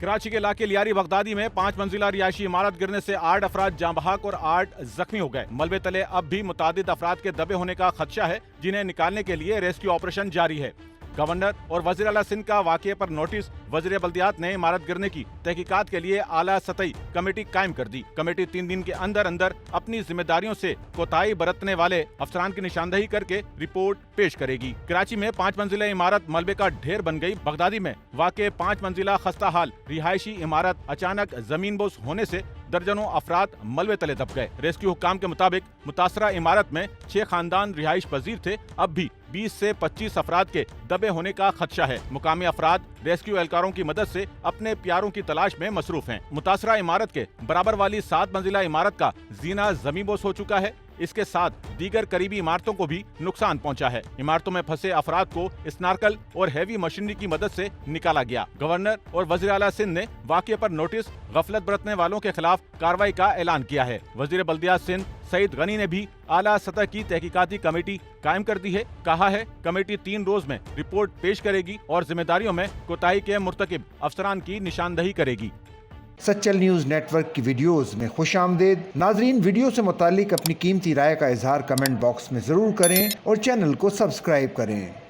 कराची के इलाके लियारी बगदादी में 5 मंजिला रिहायशी इमारत गिरने से 8 अफराद जाँ बहक और 8 जख्मी हो गए। मलबे तले अब भी मुतादिद अफराद के दबे होने का खदशा है, जिन्हें निकालने के लिए रेस्क्यू ऑपरेशन जारी है। गवर्नर और वजीर आला सिंध का वाक़े पर नोटिस। वजीर बल्दियात ने इमारत गिरने की तहकीकात के लिए आला सतही कमेटी कायम कर दी। कमेटी 3 दिन के अंदर अंदर अपनी जिम्मेदारियों से कोताही बरतने वाले अफसरान की निशानदही करके रिपोर्ट पेश करेगी। कराची में 5 मंजिला इमारत मलबे का ढेर बन गई। बगदादी में वाक़े 5 मंजिला खस्ता हाल रिहायशी इमारत अचानक जमीनबोस होने से दर्जनों अफराद मलबे तले दब गए। रेस्क्यू हुक्काम के मुताबिक मुतासरा इमारत में 6 खानदान रिहाइश पजीर थे। अब भी 20 से 25 अफराद के दबे होने का खदशा है। मुकामी अफराद रेस्क्यू एहलकारों की मदद से अपने प्यारों की तलाश में मसरूफ हैं। मुतासरा इमारत के बराबर वाली 7 मंजिला इमारत का जीना जमीनबोस हो चुका है। इसके साथ दीगर करीबी इमारतों को भी नुकसान पहुंचा है। इमारतों में फंसे अफराद को स्नार्कल और हैवी मशीनरी की मदद से निकाला गया। गवर्नर और वजीर आला सिंध ने वाक़े पर नोटिस, गफलत बरतने वालों के खिलाफ कार्रवाई का ऐलान किया है। वजीर बल्दियात सिंध सईद गनी ने भी आला सतह की तहकीकाती कमेटी कायम कर दी है। कहा है कमेटी 3 रोज में रिपोर्ट पेश करेगी और जिम्मेदारियों में कोताही के मुर्तकिब अफसरान की निशानदही करेगी। सच्चल न्यूज़ नेटवर्क की वीडियोस में खुशामदीद। नाजरीन, वीडियो से मुतालिक अपनी कीमती राय का इजहार कमेंट बॉक्स में ज़रूर करें और चैनल को सब्सक्राइब करें।